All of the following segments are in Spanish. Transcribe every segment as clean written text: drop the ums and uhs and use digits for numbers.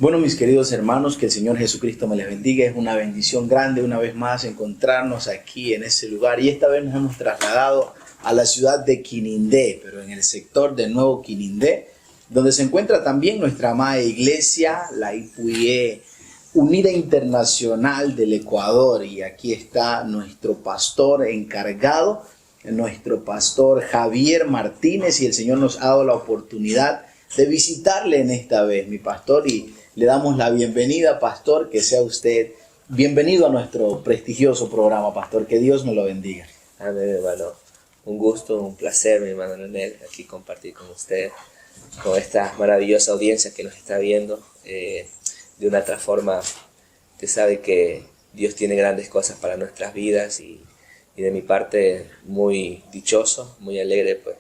Bueno, mis queridos hermanos, que el Señor Jesucristo me les bendiga. Es una bendición grande una vez más encontrarnos aquí en ese lugar. Y esta vez nos hemos trasladado a la ciudad de Quinindé, pero en el sector del Nuevo Quinindé, donde se encuentra también nuestra amada iglesia, la IPUIE Unida Internacional del Ecuador. Y aquí está nuestro pastor encargado, nuestro pastor Javier Martínez, y el Señor nos ha dado la oportunidad de visitarle en esta vez, mi pastor, y le damos la bienvenida, pastor, que sea usted bienvenido a nuestro prestigioso programa, pastor, que Dios me lo bendiga. Amén, hermano. Un gusto, un placer, mi hermano Leonel, aquí compartir con usted, con esta maravillosa audiencia que nos está viendo. De una otra forma, usted sabe que Dios tiene grandes cosas para nuestras vidas y de mi parte muy dichoso, muy alegre, pues,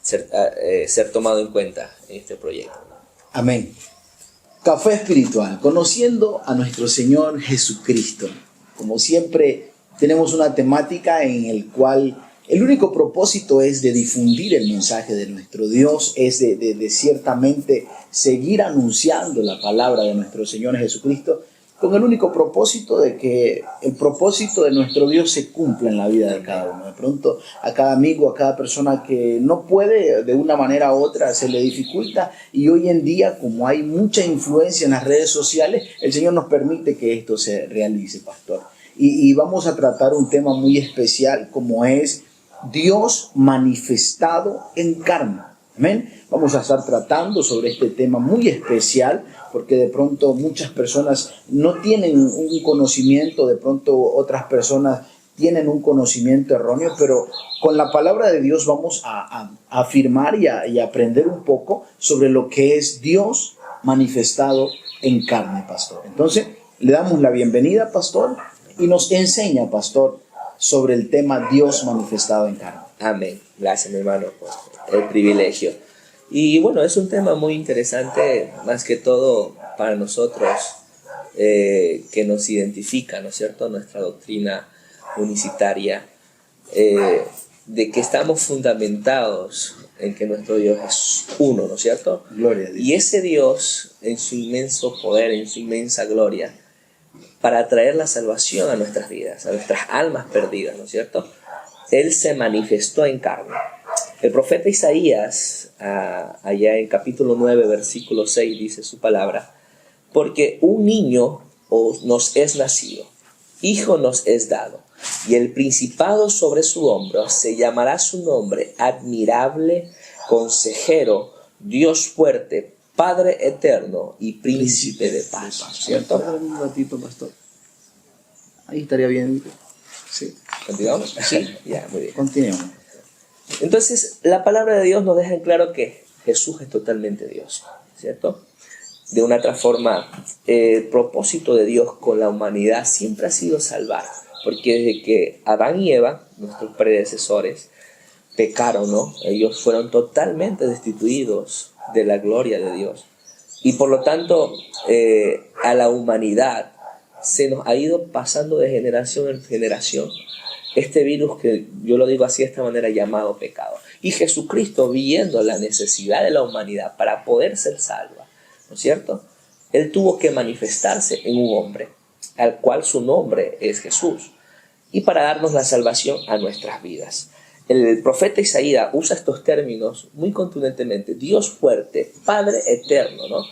ser tomado en cuenta en este proyecto. Amén. Café espiritual, conociendo a nuestro Señor Jesucristo. Como siempre, tenemos una temática en el cual el único propósito es de difundir el mensaje de nuestro Dios, es de ciertamente seguir anunciando la palabra de nuestro Señor Jesucristo, con el único propósito de que el propósito de nuestro Dios se cumpla en la vida de cada uno. De pronto, a cada amigo, a cada persona que no puede de una manera u otra, se le dificulta. Y hoy en día, como hay mucha influencia en las redes sociales, el Señor nos permite que esto se realice, pastor. Y vamos a tratar un tema muy especial, como es Dios manifestado en carne. Amén. Vamos a estar tratando sobre este tema muy especial, porque de pronto muchas personas no tienen un conocimiento, de pronto otras personas tienen un conocimiento erróneo, pero con la palabra de Dios vamos a afirmar y a aprender un poco sobre lo que es Dios manifestado en carne, pastor. Entonces, le damos la bienvenida, pastor, y nos enseña, pastor, sobre el tema Dios manifestado en carne. Amén. Gracias, mi hermano, por el privilegio. Y bueno, es un tema muy interesante, más que todo para nosotros, que nos identifica, ¿no es cierto?, nuestra doctrina unicitaria, de que estamos fundamentados en que nuestro Dios es uno, ¿no es cierto? Gloria a Dios. Y ese Dios, en su inmenso poder, en su inmensa gloria, para traer la salvación a nuestras vidas, a nuestras almas perdidas, ¿no es cierto?, Él se manifestó en carne. El profeta Isaías, allá en capítulo 9, versículo 6, dice su palabra: porque un niño nos es nacido, hijo nos es dado, y el principado sobre su hombro, se llamará su nombre Admirable, Consejero, Dios fuerte, Padre eterno y Príncipe de paz. ¿Cierto? Un ratito, pastor. Ahí estaría bien. Sí. ¿Continuamos? Sí, ya, muy bien. Continuemos. Entonces, la palabra de Dios nos deja en claro que Jesús es totalmente Dios, ¿cierto? De una otra forma, el propósito de Dios con la humanidad siempre ha sido salvar, porque desde que Adán y Eva, nuestros predecesores, pecaron, ¿no? Ellos fueron totalmente destituidos de la gloria de Dios. Y por lo tanto, a la humanidad se nos ha ido pasando de generación en generación este virus, que yo lo digo así de esta manera, llamado pecado. Y Jesucristo, viendo la necesidad de la humanidad para poder ser salva, ¿no es cierto?, Él tuvo que manifestarse en un hombre, al cual su nombre es Jesús, y para darnos la salvación a nuestras vidas. El profeta Isaías usa estos términos muy contundentemente: Dios fuerte, Padre eterno, ¿no?,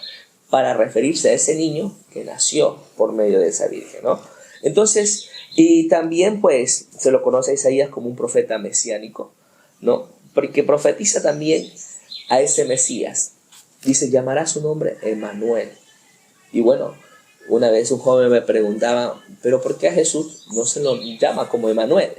para referirse a ese niño que nació por medio de esa virgen, ¿no? Entonces, y también pues se lo conoce a Isaías como un profeta mesiánico, ¿no?, porque profetiza también a ese Mesías. Dice: llamará su nombre Emmanuel. Y bueno, una vez un joven me preguntaba: ¿pero por qué a Jesús no se lo llama como Emmanuel?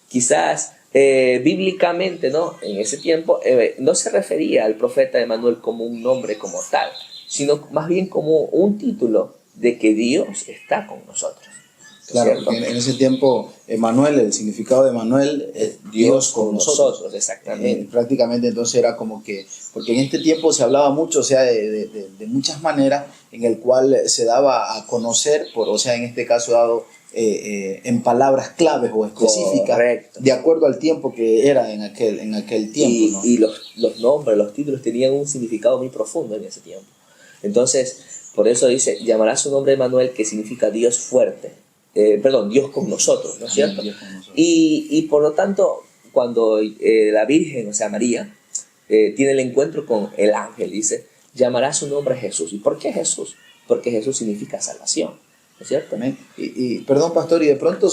Quizás bíblicamente, ¿no?, en ese tiempo no se refería al profeta Emmanuel como un nombre como tal, sino más bien como un título de que Dios está con nosotros. Claro, porque en ese tiempo, Emmanuel, el significado de Emmanuel es Dios con nosotros. Exactamente. Prácticamente entonces era como que, porque en este tiempo se hablaba mucho, o sea, de muchas maneras en el cual se daba a conocer, o sea, en este caso dado en palabras claves o específicas, correcto, de acuerdo al tiempo que era en aquel tiempo, ¿no? Y los nombres, los títulos tenían un significado muy profundo en ese tiempo. Entonces, Por eso dice, llamará su nombre Emmanuel, que significa Dios fuerte. Dios con nosotros, ¿no es cierto? Y por lo tanto, cuando la Virgen, o sea, María, tiene el encuentro con el ángel, dice, llamará su nombre Jesús. ¿Y por qué Jesús? Porque Jesús significa salvación, ¿no es cierto? Amén. Perdón, pastor, y de pronto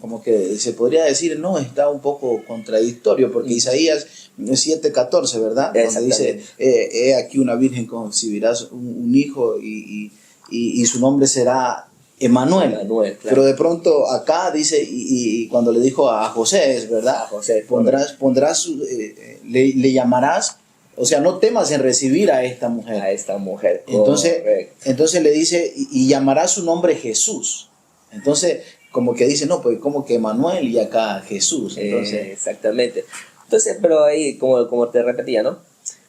como que se podría decir, no, está un poco contradictorio, porque Isaías 7:14, ¿verdad? Donde dice, he aquí una virgen concebirás un hijo y su nombre será Emmanuel. Claro. Pero de pronto acá dice, y cuando le dijo a José, ¿verdad? A José, le llamarás, o sea, no temas en recibir a esta mujer. A esta mujer. Entonces le dice, y llamará su nombre Jesús. Entonces, como que dice, no, pues como que Emmanuel y acá Jesús. Entonces, exactamente. Entonces, pero ahí, como te repetía, ¿no?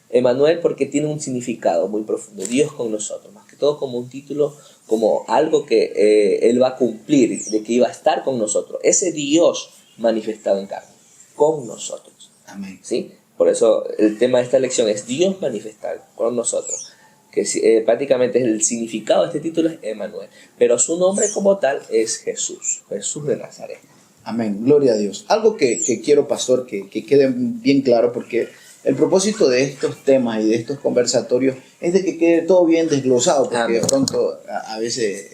Emmanuel porque tiene un significado muy profundo. Dios con nosotros, más que todo como un título, como algo que Él va a cumplir, de que iba a estar con nosotros. Ese Dios manifestado en carne, con nosotros. Amén. ¿Sí? Por eso el tema de esta lección es Dios manifestado con nosotros. Que prácticamente el significado de este título es Emmanuel. Pero su nombre como tal es Jesús, Jesús de Nazaret. Amén, gloria a Dios. Algo que quiero, pastor, que quede bien claro, porque el propósito de estos temas y de estos conversatorios es de que quede todo bien desglosado, porque Amén. de pronto, a veces,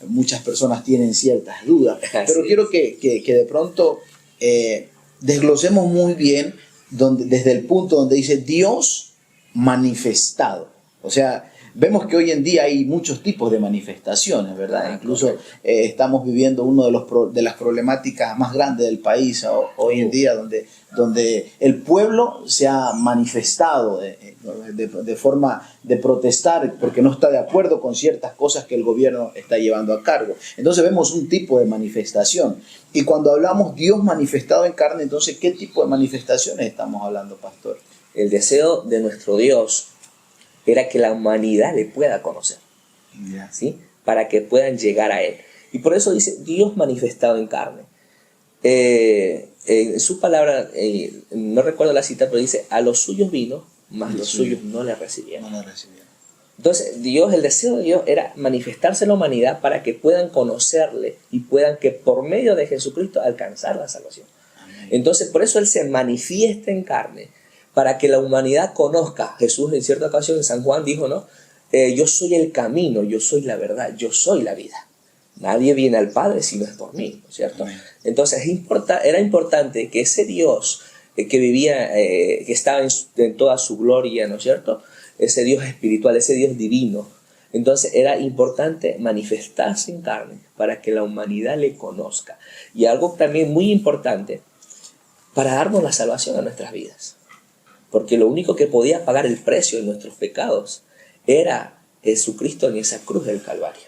muchas personas tienen ciertas dudas. Pero quiero que de pronto desglosemos muy bien desde el punto donde dice Dios manifestado. O sea, vemos que hoy en día hay muchos tipos de manifestaciones, ¿verdad? Incluso estamos viviendo una de las problemáticas más grandes del país hoy en día, donde el pueblo se ha manifestado de forma de protestar porque no está de acuerdo con ciertas cosas que el gobierno está llevando a cargo. Entonces vemos un tipo de manifestación. Y cuando hablamos Dios manifestado en carne, entonces, ¿qué tipo de manifestaciones estamos hablando, pastor? El deseo de nuestro Dios era que la humanidad le pueda conocer, ¿sí? Para que puedan llegar a Él. Y por eso dice Dios manifestado en carne. En su palabra, no recuerdo la cita, pero dice, a los suyos vino, mas los suyos no le recibieron. Entonces, el deseo de Dios era manifestarse en la humanidad para que puedan conocerle y puedan que por medio de Jesucristo alcanzar la salvación. Amén. Entonces, por eso Él se manifiesta en carne, para que la humanidad conozca. Jesús en cierta ocasión en San Juan dijo, ¿no? Yo soy el camino, yo soy la verdad, yo soy la vida. Nadie viene al Padre si no es por mí, ¿no es cierto? Amén. Entonces era importante que ese Dios que vivía, que estaba en toda su gloria, ¿no es cierto? Ese Dios espiritual, ese Dios divino. Entonces era importante manifestarse en carne para que la humanidad le conozca. Y algo también muy importante, para darnos la salvación a nuestras vidas. Porque lo único que podía pagar el precio de nuestros pecados era Jesucristo en esa cruz del Calvario.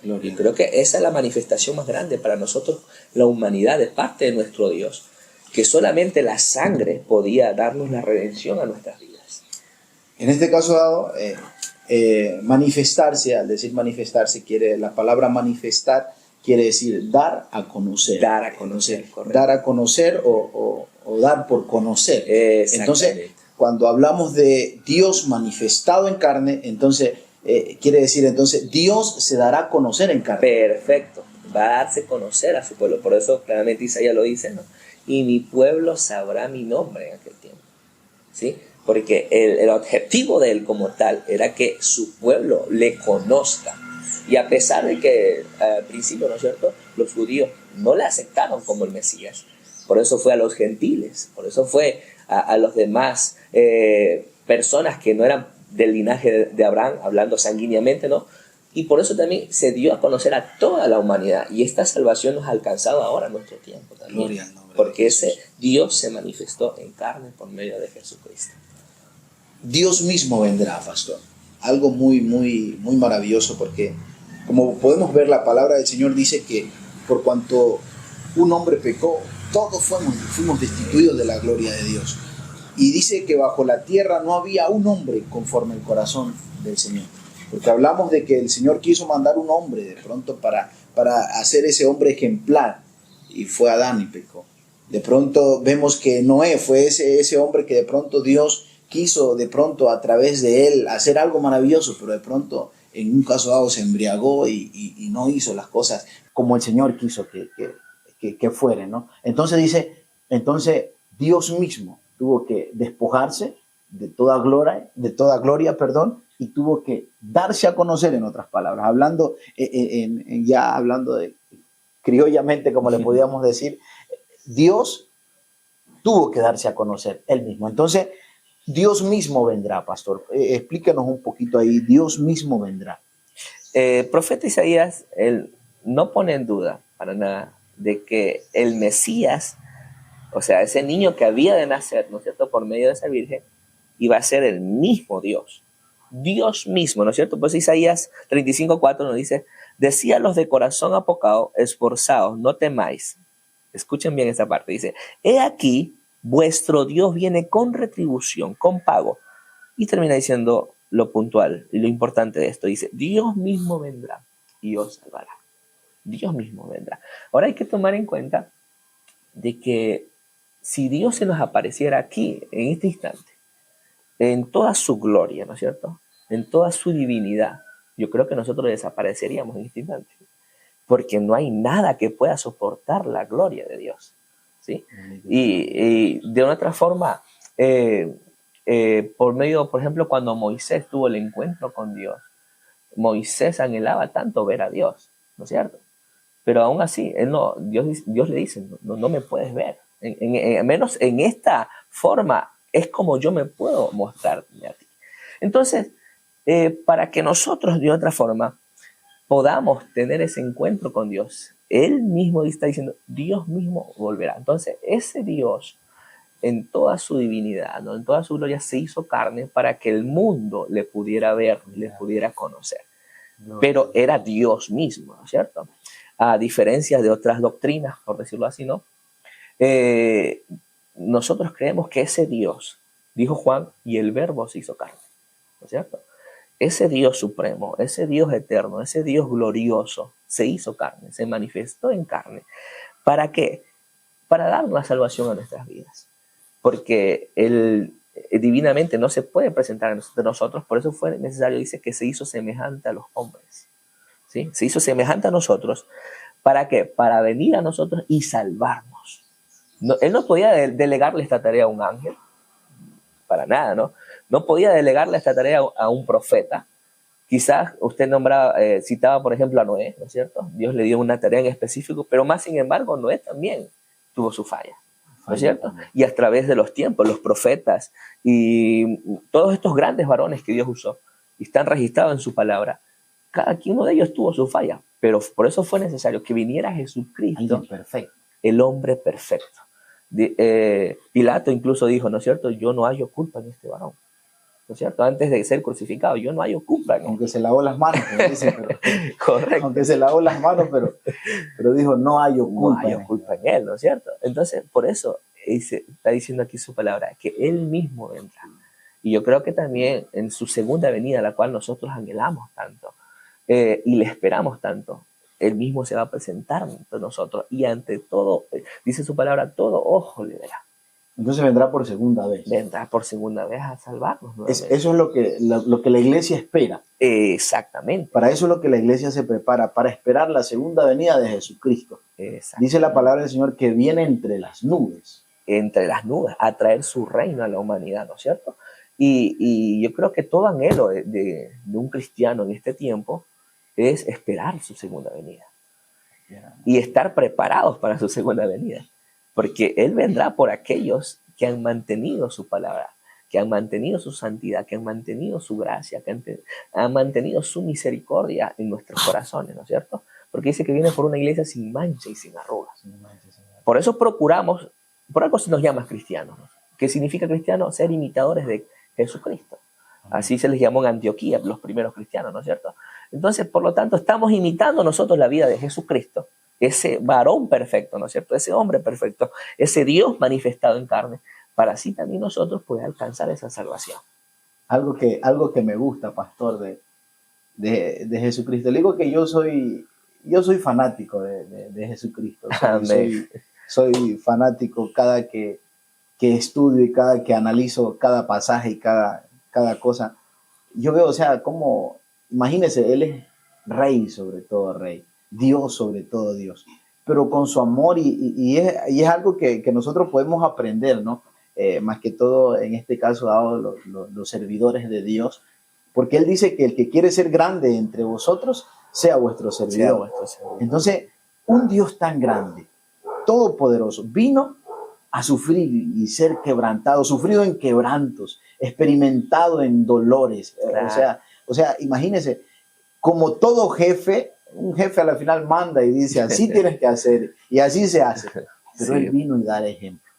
Gloria. Y creo que esa es la manifestación más grande para nosotros, la humanidad, de parte de nuestro Dios, que solamente la sangre podía darnos la redención a nuestras vidas. En este caso dado, manifestarse, al decir manifestarse, la palabra manifestar quiere decir dar a conocer. Dar a conocer, correcto. Dar a conocer o dar por conocer. Entonces, cuando hablamos de Dios manifestado en carne, entonces quiere decir, entonces, Dios se dará a conocer en carne. Perfecto. Va a darse a conocer a su pueblo. Por eso claramente Isaías lo dice, ¿no? Y mi pueblo sabrá mi nombre en aquel tiempo. ¿Sí? Porque el objetivo de él como tal era que su pueblo le conozca. Y a pesar de que al principio, ¿no es cierto?, los judíos no le aceptaron como el Mesías. Por eso fue a los gentiles, por eso fue a los demás personas que no eran del linaje de Abraham, hablando sanguíneamente, ¿no? Y por eso también se dio a conocer a toda la humanidad. Y esta salvación nos ha alcanzado ahora en nuestro tiempo también. Gloria al nombre porque de ese Dios se manifestó en carne por medio de Jesucristo. Dios mismo vendrá, pastor. Algo muy, muy, muy maravilloso, porque como podemos ver, la palabra del Señor dice que por cuanto un hombre pecó, todos fuimos destituidos de la gloria de Dios. Y dice que bajo la tierra no había un hombre conforme al corazón del Señor. Porque hablamos de que el Señor quiso mandar un hombre de pronto para hacer ese hombre ejemplar. Y fue Adán y pecó. De pronto vemos que Noé fue ese hombre que de pronto Dios quiso de pronto a través de él hacer algo maravilloso, pero de pronto en un caso dado se embriagó y no hizo las cosas como el Señor quiso que fueren, ¿no? Entonces dice, entonces Dios mismo tuvo que despojarse de toda gloria, perdón, y tuvo que darse a conocer, en otras palabras, hablando, ya hablando de criollamente, como le podíamos decir, Dios tuvo que darse a conocer él mismo. Entonces, Dios mismo vendrá, pastor. Explícanos un poquito ahí. Dios mismo vendrá. Profeta Isaías, él no pone en duda para nada de que el Mesías, o sea, ese niño que había de nacer, ¿no es cierto?, por medio de esa virgen, iba a ser el mismo Dios. Dios mismo, ¿no es cierto? Pues Isaías 35:4 nos dice, decía los de corazón apocado, esforzados, no temáis. Escuchen bien esta parte, dice, he aquí, vuestro Dios viene con retribución, con pago. Y termina diciendo lo puntual y lo importante de esto. Dice, Dios mismo vendrá y os salvará. Dios mismo vendrá. Ahora hay que tomar en cuenta de que si Dios se nos apareciera aquí, en este instante, en toda su gloria, ¿no es cierto?, en toda su divinidad, yo creo que nosotros desapareceríamos en este instante, porque no hay nada que pueda soportar la gloria de Dios, ¿sí? Y de una otra forma, por medio, por ejemplo, cuando Moisés tuvo el encuentro con Dios, Moisés anhelaba tanto ver a Dios, ¿no es cierto? Pero aún así, Dios le dice, no me puedes ver, menos en esta forma es como yo me puedo mostrar a ti. Entonces, para que nosotros de otra forma podamos tener ese encuentro con Dios, Él mismo está diciendo, Dios mismo volverá. Entonces, ese Dios, en toda su divinidad, ¿no?, en toda su gloria, se hizo carne para que el mundo le pudiera ver, le pudiera conocer. Pero era Dios mismo, ¿no es cierto? A diferencia de otras doctrinas, por decirlo así, ¿no? Nosotros creemos que ese Dios, dijo Juan, y el verbo se hizo carne, ¿no es cierto? Ese Dios supremo, ese Dios eterno, ese Dios glorioso, se hizo carne, se manifestó en carne. ¿Para qué? Para dar la salvación a nuestras vidas. Porque Él divinamente no se puede presentar a nosotros, por eso fue necesario, dice, que se hizo semejante a los hombres, ¿sí? Se hizo semejante a nosotros. ¿Para qué? Para venir a nosotros y salvarnos. Él no podía delegarle esta tarea a un ángel, para nada, ¿no? No podía delegarle esta tarea a un profeta. Quizás usted citaba, por ejemplo, a Noé, ¿no es cierto? Dios le dio una tarea en específico, pero más sin embargo, Noé también tuvo su falla, ¿no es cierto? Y a través de los tiempos, los profetas y todos estos grandes varones que Dios usó y están registrados en su palabra, cada uno de ellos tuvo su falla, pero por eso fue necesario que viniera Jesucristo, el hombre perfecto. Pilato incluso dijo, ¿no es cierto?, yo no hallo culpa en este varón, ¿no es cierto? Antes de ser crucificado, yo no hallo culpa en él. Aunque se lavó las manos, dice, pero, correcto. Aunque se lavó las manos, pero dijo, no hallo culpa en él, ¿no es cierto? Entonces, por eso está diciendo aquí su palabra, que él mismo vendrá. Y yo creo que también en su segunda venida, la cual nosotros anhelamos tanto y le esperamos tanto, él mismo se va a presentar ante nosotros y ante todo, dice su palabra, todo ojo le verá. Entonces vendrá por segunda vez. Vendrá por segunda vez a salvarnos. Eso es lo que la iglesia espera. Exactamente. Para eso es lo que la iglesia se prepara, para esperar la segunda venida de Jesucristo. Dice la palabra del Señor que viene entre las nubes. Entre las nubes, a traer su reino a la humanidad, ¿no es cierto? Y yo creo que todo anhelo de un cristiano en este tiempo es esperar su segunda venida. Y estar preparados para su segunda venida. Porque Él vendrá por aquellos que han mantenido su palabra, que han mantenido su santidad, que han mantenido su gracia, que han mantenido su misericordia en nuestros corazones, ¿no es cierto? Porque dice que viene por una iglesia sin mancha y sin arrugas. Por eso procuramos, por algo se nos llama cristianos, ¿no? ¿Qué significa cristiano? Ser imitadores de Jesucristo. Así se les llamó en Antioquía los primeros cristianos, ¿no es cierto? Entonces, por lo tanto, estamos imitando nosotros la vida de Jesucristo, ese varón perfecto, ¿no es cierto? Ese hombre perfecto, ese Dios manifestado en carne, para así también nosotros poder alcanzar esa salvación. Algo que me gusta, pastor, de Jesucristo. Le digo que yo soy fanático de Jesucristo. Soy fanático cada que estudio y cada que analizo cada pasaje y cada cosa. Yo veo, o sea, cómo imagínense, Él es rey sobre todo rey, Dios sobre todo Dios, pero con su amor y es algo que nosotros podemos aprender, ¿no? Más que todo en este caso dado los servidores de Dios, porque Él dice que el que quiere ser grande entre vosotros sea vuestro servidor. Entonces, un Dios tan grande, todopoderoso, vino a sufrir y ser quebrantado, sufrido en quebrantos, experimentado en dolores. Claro. O sea, imagínense, como todo jefe, un jefe a la final manda y dice, así tienes que hacer, y así se hace. Pero Sí. Él vino y da el ejemplo.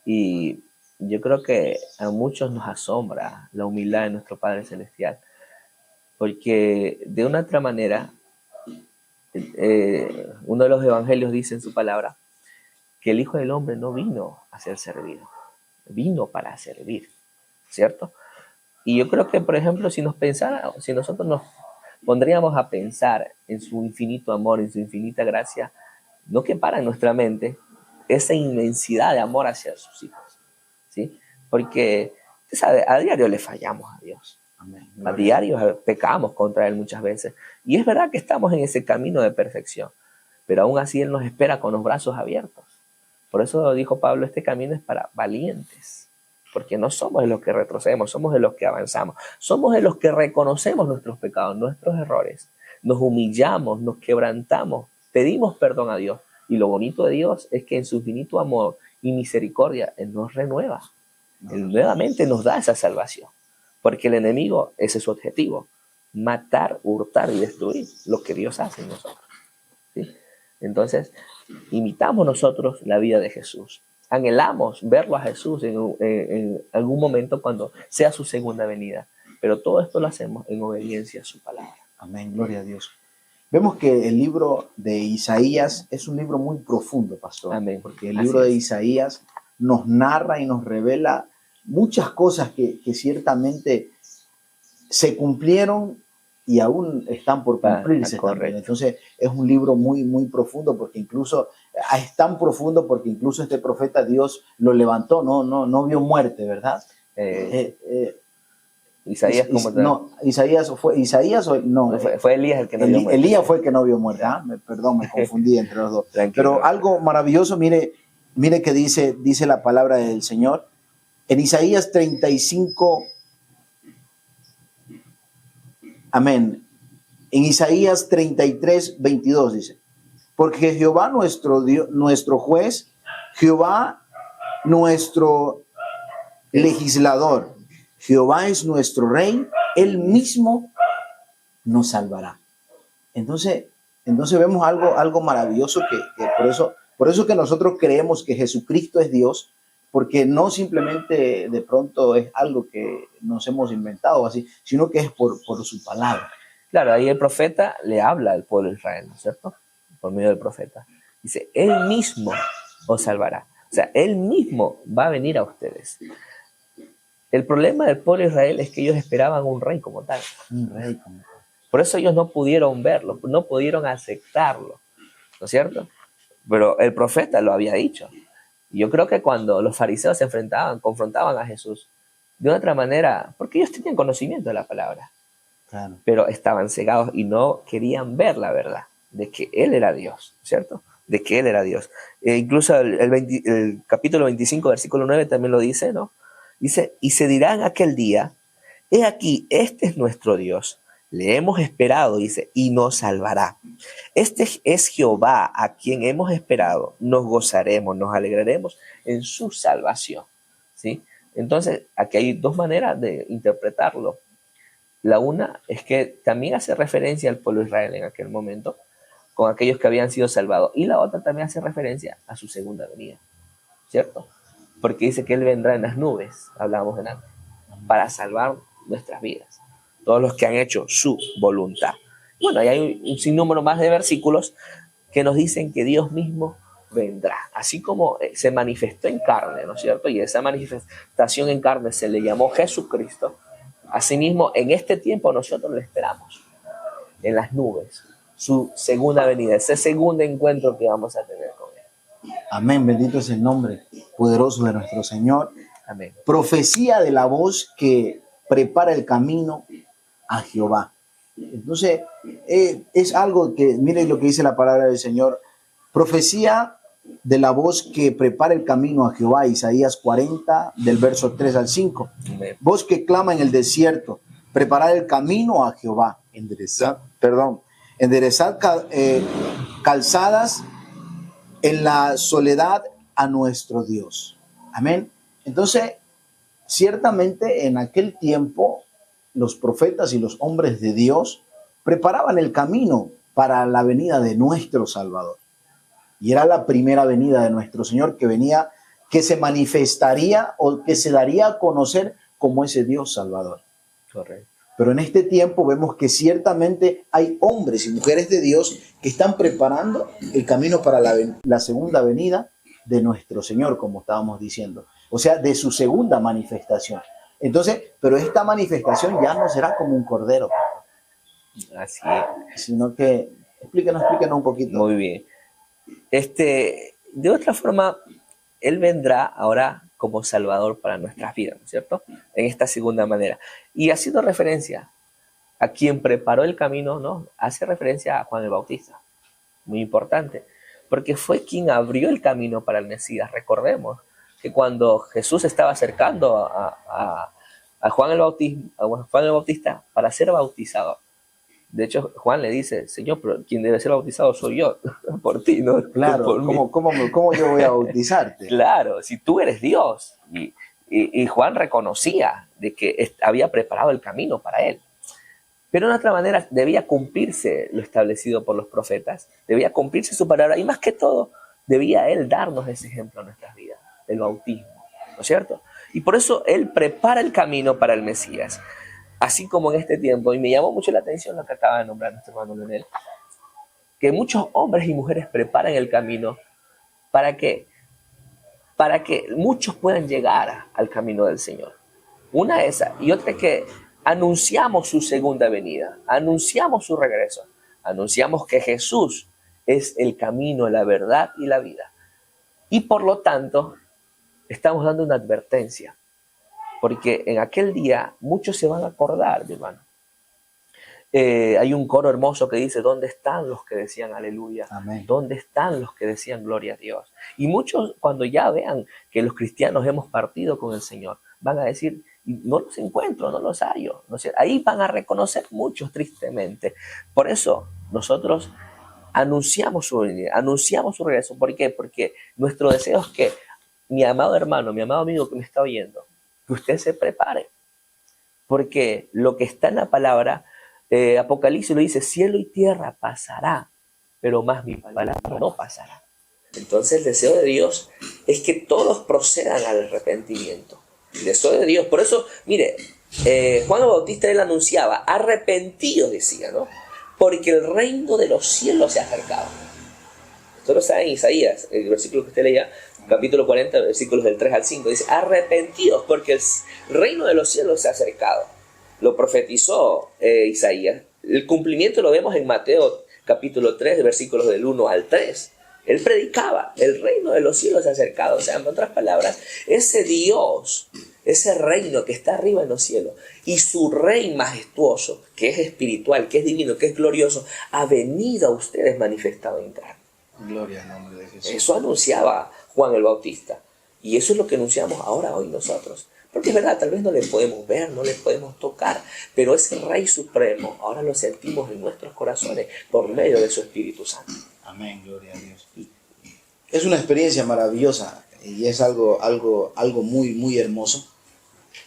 Y yo creo que a muchos nos asombra la humildad de nuestro Padre Celestial, porque de una otra manera, uno de los evangelios dice en su palabra que el Hijo del Hombre no vino a ser servido, vino para servir, ¿cierto? Y yo creo que, por ejemplo, si nosotros nos pondríamos a pensar en su infinito amor, en su infinita gracia, no quepara en nuestra mente esa inmensidad de amor hacia sus hijos, ¿sí? Porque, usted sabe, a diario le fallamos a Dios. Amén. A diario pecamos contra Él muchas veces. Y es verdad que estamos en ese camino de perfección, pero aún así Él nos espera con los brazos abiertos. Por eso dijo Pablo, este camino es para valientes, porque no somos de los que retrocedemos, somos de los que avanzamos, somos de los que reconocemos nuestros pecados, nuestros errores, nos humillamos, nos quebrantamos, pedimos perdón a Dios. Y lo bonito de Dios es que en su infinito amor y misericordia Él nos renueva. Él nuevamente nos da esa salvación. Porque el enemigo, ese es su objetivo, matar, hurtar y destruir lo que Dios hace en nosotros, ¿sí? Entonces, imitamos nosotros la vida de Jesús. Anhelamos verlo a Jesús en algún momento cuando sea su segunda venida. Pero todo esto lo hacemos en obediencia a su palabra. Amén, gloria a Dios. Vemos que el libro de Isaías es un libro muy profundo, pastor. Amén. Porque el libro de Isaías nos narra y nos revela muchas cosas que ciertamente se cumplieron y aún están por cumplirse también. Entonces es un libro muy, muy profundo porque incluso es tan profundo porque incluso este profeta Dios lo levantó, no vio muerte, ¿verdad? Isaías, ¿cómo te no, Isaías fue Elías el que no vio muerte. Elías fue el que no vio muerte. Perdón, me confundí entre los dos. Pero algo maravilloso, mire que dice la palabra del Señor. En Isaías 35, amén. En Isaías 33, 22 dice, porque Jehová nuestro Dios, nuestro juez, Jehová nuestro legislador, Jehová es nuestro rey, Él mismo nos salvará. Entonces vemos algo maravilloso que por eso que nosotros creemos que Jesucristo es Dios, porque no simplemente de pronto es algo que nos hemos inventado así, sino que es por su palabra. Claro, ahí el profeta le habla al pueblo de Israel, ¿no es cierto? Por medio del profeta. Dice, Él mismo os salvará. O sea, Él mismo va a venir a ustedes. El problema del pueblo de Israel es que ellos esperaban un rey como tal. Un rey como tal. Por eso ellos no pudieron verlo, no pudieron aceptarlo, ¿no es cierto? Pero el profeta lo había dicho. Yo creo que cuando los fariseos se confrontaban a Jesús, de una otra manera, porque ellos tenían conocimiento de la palabra, claro, pero estaban cegados y no querían ver la verdad de que Él era Dios, ¿cierto? De que Él era Dios. Incluso el capítulo 25, versículo 9 también lo dice, ¿no? Dice, y se dirá en aquel día, he aquí, este es nuestro Dios, le hemos esperado, dice, y nos salvará. Este es Jehová a quien hemos esperado, nos gozaremos, nos alegraremos en su salvación, ¿sí? Entonces, aquí hay dos maneras de interpretarlo. La una es que también hace referencia al pueblo de Israel en aquel momento, con aquellos que habían sido salvados. Y la otra también hace referencia a su segunda venida, ¿cierto? Porque dice que Él vendrá en las nubes, hablábamos de antes, para salvar nuestras vidas. Todos los que han hecho su voluntad. Bueno, y hay un sinnúmero más de versículos que nos dicen que Dios mismo vendrá. Así como se manifestó en carne, ¿no es cierto? Y esa manifestación en carne se le llamó Jesucristo. Asimismo, en este tiempo nosotros le esperamos en las nubes, su segunda venida, ese segundo encuentro que vamos a tener con Él. Amén, bendito es el nombre poderoso de nuestro Señor. Amén. Profecía de la voz que prepara el camino a Jehová. Entonces, es algo que, miren lo que dice la palabra del Señor, profecía de la voz que prepara el camino a Jehová, Isaías 40, del verso 3 al 5. Amén. Voz que clama en el desierto, preparar el camino a Jehová, enderezar calzadas en la soledad a nuestro Dios. Amén. Entonces, ciertamente en aquel tiempo, los profetas y los hombres de Dios preparaban el camino para la venida de nuestro Salvador. Y era la primera venida de nuestro Señor que venía, que se manifestaría o que se daría a conocer como ese Dios Salvador. Correcto. Pero en este tiempo vemos que ciertamente hay hombres y mujeres de Dios que están preparando el camino para la segunda venida de nuestro Señor, como estábamos diciendo. O sea, de su segunda manifestación. Entonces, pero esta manifestación ya no será como un cordero, Así es. sino que, explíquenos un poquito. Muy bien. De otra forma, Él vendrá ahora como Salvador para nuestras vidas, ¿no es cierto? En esta segunda manera. Y haciendo referencia a quien preparó el camino, ¿no? Hace referencia a Juan el Bautista. Muy importante. Porque fue quien abrió el camino para el Mesías. Recordemos que cuando Jesús estaba acercando a Juan el Bautista para ser bautizado, de hecho, Juan le dice, Señor, pero quien debe ser bautizado soy yo, por ti, ¿no? Claro, por mí. ¿Cómo yo voy a bautizarte? Claro, si tú eres Dios. Y Juan reconocía de que había preparado el camino para él. Pero de otra manera debía cumplirse lo establecido por los profetas, debía cumplirse su palabra, y más que todo, debía él darnos ese ejemplo en nuestras vidas, el bautismo, ¿no es cierto? Y por eso él prepara el camino para el Mesías. Así como en este tiempo, y me llamó mucho la atención lo que acaba de nombrar nuestro hermano Leonel, que muchos hombres y mujeres preparan el camino para que muchos puedan llegar al camino del Señor. Una es esa, y otra es que anunciamos su segunda venida, anunciamos su regreso, anunciamos que Jesús es el camino, la verdad y la vida. Y por lo tanto, estamos dando una advertencia. Porque en aquel día muchos se van a acordar, mi hermano. Hay un coro hermoso que dice, ¿dónde están los que decían aleluya? Amén. ¿Dónde están los que decían gloria a Dios? Y muchos cuando ya vean que los cristianos hemos partido con el Señor, van a decir, no los encuentro, no los hallo. ¿No? Ahí van a reconocer muchos tristemente. Por eso nosotros anunciamos su venida, anunciamos su regreso. ¿Por qué? Porque nuestro deseo es que mi amado hermano, mi amado amigo que me está oyendo, que usted se prepare, porque lo que está en la palabra, Apocalipsis lo dice, cielo y tierra pasará, pero más mi palabra no pasará. Entonces el deseo de Dios es que todos procedan al arrepentimiento. El deseo de Dios, por eso, mire, Juan el Bautista él anunciaba, arrepentidos decía, ¿no? Porque el reino de los cielos se ha acercado. Esto lo sabe en Isaías, el versículo que usted leía, capítulo 40, versículos del 3 al 5, dice, arrepentidos porque el reino de los cielos se ha acercado. Lo profetizó Isaías. El cumplimiento lo vemos en Mateo capítulo 3, versículos del 1 al 3. Él predicaba, el reino de los cielos se ha acercado. O sea, en otras palabras, ese Dios, ese reino que está arriba en los cielos, y su rey majestuoso, que es espiritual, que es divino, que es glorioso, ha venido a ustedes manifestado en carne. Gloria al nombre de Jesús. Eso anunciaba Juan el Bautista. Y eso es lo que anunciamos ahora, hoy nosotros. Porque es verdad, tal vez no le podemos ver, no le podemos tocar, pero ese Rey Supremo ahora lo sentimos en nuestros corazones por medio de su Espíritu Santo. Amén, gloria a Dios. Es una experiencia maravillosa y es algo muy, muy hermoso.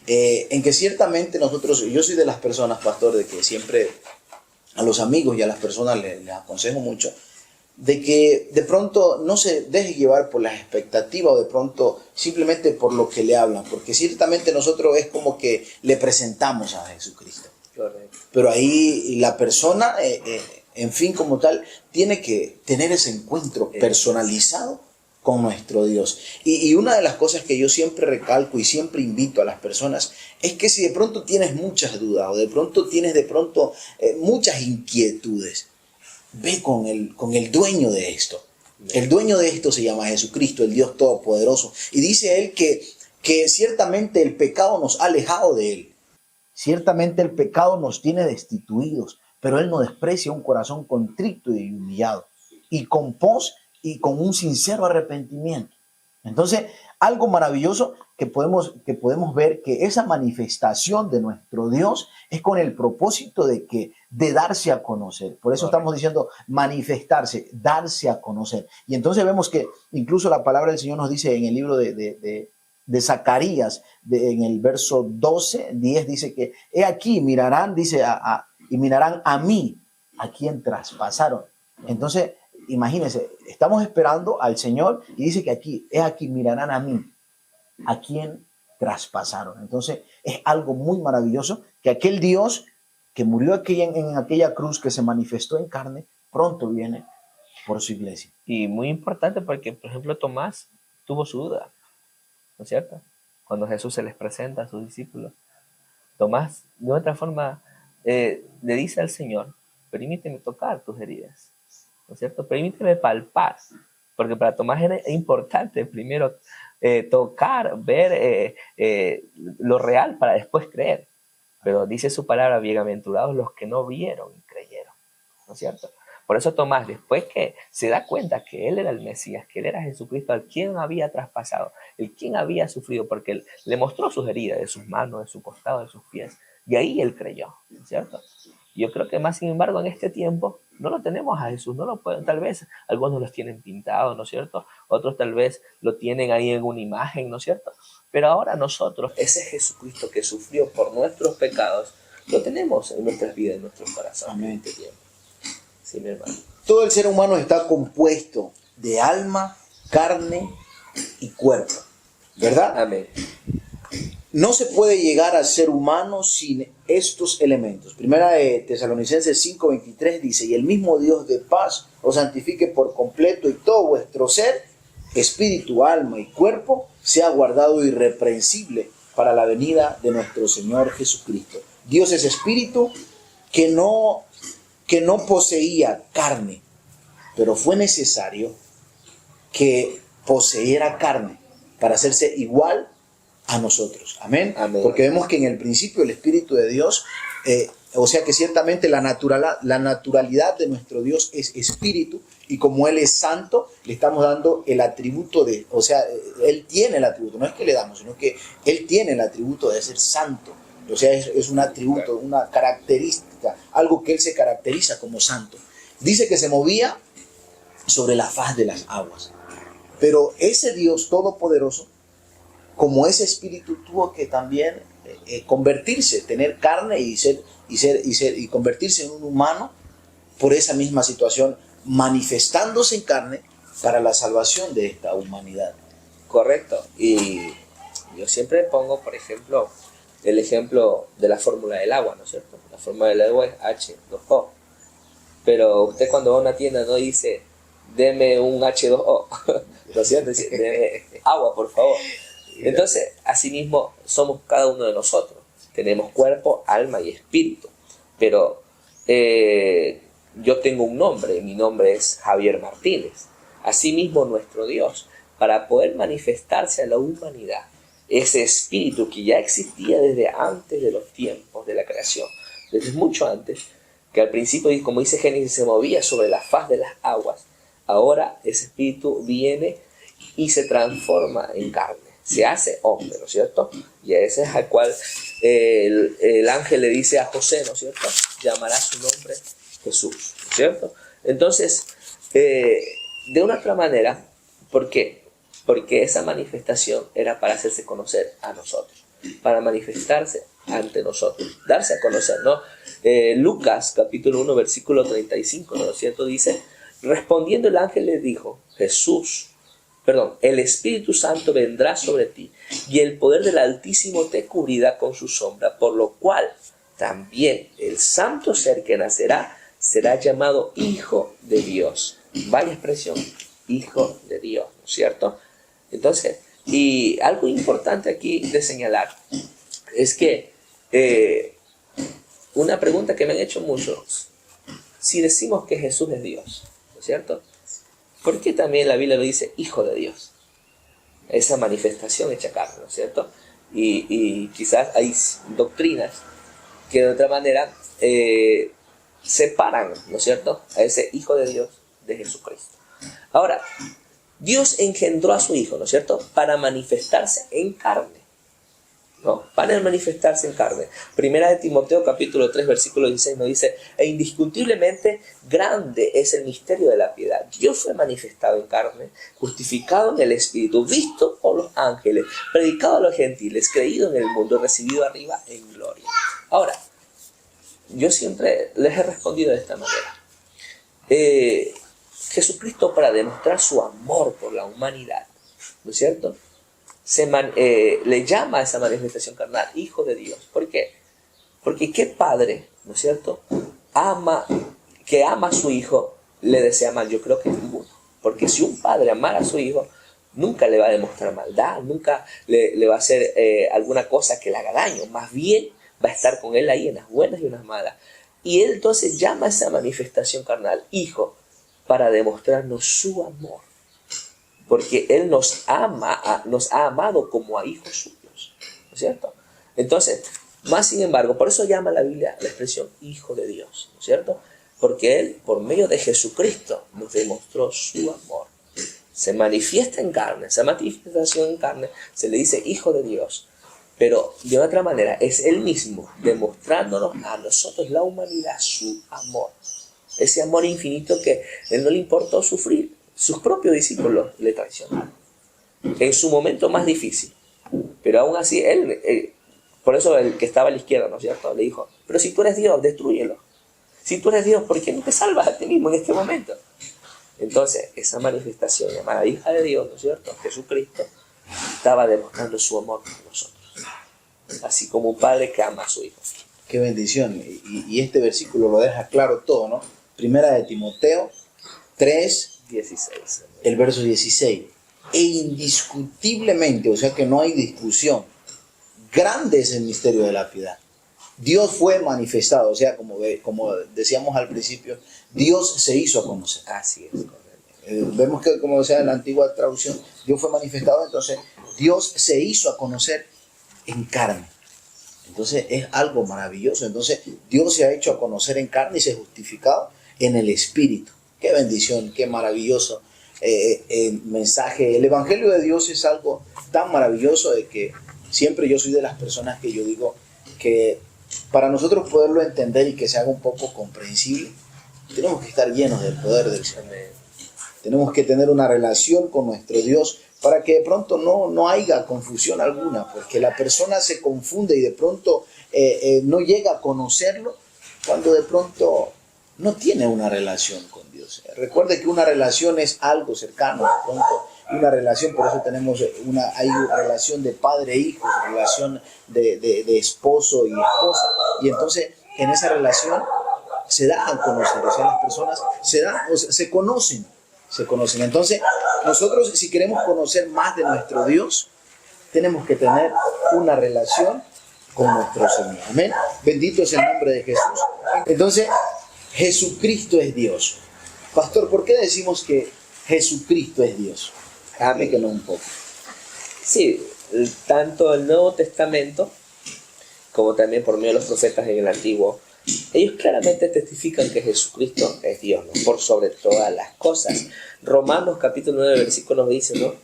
En que ciertamente nosotros, yo soy de las personas, pastor, de que siempre a los amigos y a las personas les aconsejo mucho de que de pronto no se deje llevar por las expectativas o de pronto simplemente por lo que le hablan, porque ciertamente nosotros es como que le presentamos a Jesucristo. Correcto. Pero ahí la persona, en fin, como tal, tiene que tener ese encuentro personalizado con nuestro Dios. Y una de las cosas que yo siempre recalco y siempre invito a las personas es que si de pronto tienes muchas dudas o de pronto tienes muchas inquietudes, ve con el dueño de esto. El dueño de esto se llama Jesucristo, el Dios Todopoderoso. Y dice él que ciertamente el pecado nos ha alejado de él. Ciertamente el pecado nos tiene destituidos, pero Él no desprecia un corazón contrito y humillado, y con pos y con un sincero arrepentimiento. Entonces, algo maravilloso que podemos ver que esa manifestación de nuestro Dios es con el propósito de darse a conocer. Por eso estamos diciendo manifestarse, darse a conocer. Y entonces vemos que incluso la palabra del Señor nos dice en el libro de Zacarías, en el verso 12, 10, dice que he aquí mirarán, dice, y mirarán a mí, a quien traspasaron. Entonces, imagínense, estamos esperando al Señor y dice que aquí mirarán a mí, a quien traspasaron. Entonces, es algo muy maravilloso que aquel Dios que murió en aquella cruz, que se manifestó en carne, pronto viene por su iglesia. Y muy importante porque, por ejemplo, Tomás tuvo su duda, ¿no es cierto? Cuando Jesús se les presenta a sus discípulos, Tomás, de otra forma, le dice al Señor: permíteme tocar tus heridas, ¿no es cierto? Permíteme palpar, porque para Tomás era importante primero tocar, ver lo real para después creer. Pero dice su palabra: bienaventurados los que no vieron y creyeron, ¿no es cierto? Por eso Tomás, después que se da cuenta que él era el Mesías, que él era Jesucristo, al quien había traspasado, el quien había sufrido, porque él le mostró sus heridas de sus manos, de su costado, de sus pies, y ahí él creyó, ¿no es cierto? Yo creo que más sin embargo en este tiempo no lo tenemos a Jesús, no lo pueden, tal vez algunos los tienen pintados, ¿no es cierto? Otros tal vez lo tienen ahí en una imagen, ¿no es cierto? Pero ahora nosotros, ese Jesucristo que sufrió por nuestros pecados, lo tenemos en nuestras vidas, en nuestros corazones. Amén. En este tiempo. Sí, mi hermano. Todo el ser humano está compuesto de alma, carne y cuerpo, ¿verdad? Amén. No se puede llegar a ser humano sin estos elementos. Primera de Tesalonicenses 5:23 dice: y el mismo Dios de paz os santifique por completo, y todo vuestro ser, espíritu, alma y cuerpo, sea guardado irreprensible para la venida de nuestro Señor Jesucristo. Dios es espíritu que no poseía carne, pero fue necesario que poseyera carne para hacerse igual a nosotros. Amén. Amén. Porque vemos que en el principio el Espíritu de Dios, o sea que ciertamente la naturalidad de nuestro Dios es espíritu, y como Él es santo, le estamos dando el atributo de, o sea, Él tiene el atributo, no es que le damos, sino que Él tiene el atributo de ser santo. O sea, es un atributo, una característica, algo que Él se caracteriza como santo. Dice que se movía sobre la faz de las aguas. Pero ese Dios todopoderoso, como ese espíritu, tuvo que también convertirse, tener carne y convertirse en un humano por esa misma situación, manifestándose en carne para la salvación de esta humanidad. Correcto. Y yo siempre pongo, por ejemplo, el ejemplo de la fórmula del agua, ¿no es cierto? La fórmula del agua es H2O. Pero usted cuando va a una tienda no dice: deme un H2O, ¿no es cierto? Dice: deme agua, por favor. Entonces, asimismo, somos cada uno de nosotros. Tenemos cuerpo, alma y espíritu. Pero yo tengo un nombre, mi nombre es Javier Martínez. Asimismo, nuestro Dios, para poder manifestarse a la humanidad, ese espíritu que ya existía desde antes de los tiempos de la creación, desde mucho antes, que al principio, como dice Génesis, se movía sobre la faz de las aguas. Ahora ese espíritu viene y se transforma en carne, se hace hombre, ¿no es cierto? Y a ese es al cual el ángel le dice a José, ¿no es cierto? Llamará su nombre Jesús, ¿no es cierto? Entonces, de una otra manera, ¿por qué? Porque esa manifestación era para hacerse conocer a nosotros, para manifestarse ante nosotros, darse a conocer, ¿no? Lucas capítulo 1 versículo 35, ¿no es cierto? Dice: respondiendo el ángel le dijo, el Espíritu Santo vendrá sobre ti, y el poder del Altísimo te cubrirá con su sombra, por lo cual también el santo ser que nacerá será llamado Hijo de Dios. Vaya expresión, Hijo de Dios, ¿no es cierto? Entonces, y algo importante aquí de señalar es que una pregunta que me han hecho muchos: si decimos que Jesús es Dios, ¿no es cierto? ¿Por qué también la Biblia lo dice Hijo de Dios? Esa manifestación hecha carne, ¿no es cierto? Y quizás hay doctrinas que de otra manera separan, ¿no es cierto?, a ese Hijo de Dios de Jesucristo. Ahora, Dios engendró a su Hijo, ¿no es cierto?, para manifestarse en carne. ¿No? Para manifestarse en carne. Primera de Timoteo capítulo 3 versículo 16 nos dice: e indiscutiblemente grande es el misterio de la piedad. Dios fue manifestado en carne, justificado en el Espíritu, visto por los ángeles, predicado a los gentiles, creído en el mundo, recibido arriba en gloria. Ahora, yo siempre les he respondido de esta manera. Jesucristo, para demostrar su amor por la humanidad, ¿no es cierto?, le llama a esa manifestación carnal Hijo de Dios. ¿Por qué? Porque qué padre, ¿no es cierto?, que ama a su hijo, le desea mal. Yo creo que ninguno. Porque si un padre amara a su hijo, nunca le va a demostrar maldad, nunca le va a hacer alguna cosa que le haga daño. Más bien va a estar con él ahí en las buenas y en las malas. Y él entonces llama a esa manifestación carnal Hijo, para demostrarnos su amor. Porque Él nos ha amado como a hijos suyos, ¿no es cierto? Entonces, más sin embargo, por eso llama la Biblia la expresión Hijo de Dios, ¿no es cierto? Porque Él, por medio de Jesucristo, nos demostró su amor. Se manifiesta en carne, esa manifestación en carne se le dice Hijo de Dios. Pero de otra manera, es Él mismo demostrándonos a nosotros, la humanidad, su amor. Ese amor infinito que Él no le importó sufrir. Sus propios discípulos le traicionaron en su momento más difícil. Pero aún así, por eso el que estaba a la izquierda, ¿no es cierto?, le dijo: pero si tú eres Dios, destrúyelo. Si tú eres Dios, ¿por qué no te salvas a ti mismo en este momento? Entonces, esa manifestación llamada hija de Dios, ¿no es cierto?, Jesucristo, estaba demostrando su amor por nosotros. Así como un padre que ama a su hijo. Qué bendición. Y este versículo lo deja claro todo, ¿no? Primera de Timoteo 3, 16. el verso 16. E indiscutiblemente, o sea que no hay discusión, grande es el misterio de la piedad. Dios fue manifestado, o sea, como decíamos al principio, Dios se hizo a conocer. Así es, correcto. Vemos que, como decía en la antigua traducción, Dios fue manifestado, entonces Dios se hizo a conocer en carne. Entonces es algo maravilloso. Entonces Dios se ha hecho a conocer en carne y se ha justificado en el Espíritu. Qué bendición, qué maravilloso mensaje. El Evangelio de Dios es algo tan maravilloso de que siempre yo soy de las personas que yo digo que para nosotros poderlo entender y que se haga un poco comprensible, tenemos que estar llenos del poder del Señor. Tenemos que tener una relación con nuestro Dios para que de pronto no haya confusión alguna, porque la persona se confunde y de pronto no llega a conocerlo cuando de pronto no tiene una relación con Dios. Recuerde que una relación es algo cercano, de pronto una relación, por eso hay una relación de padre e hijo, relación de esposo y esposa, y entonces en esa relación se da a conocer, o sea, las personas se conocen. Entonces, nosotros, si queremos conocer más de nuestro Dios, tenemos que tener una relación con nuestro Señor. Amén. Bendito es el nombre de Jesús. Entonces, Jesucristo es Dios. Pastor, ¿por qué decimos que Jesucristo es Dios? Explíquenos un poco. Sí, tanto el Nuevo Testamento como también por medio de los profetas en el Antiguo, ellos claramente testifican que Jesucristo es Dios, ¿no?, por sobre todas las cosas. Romanos capítulo 9, versículo nos dice, ¿no?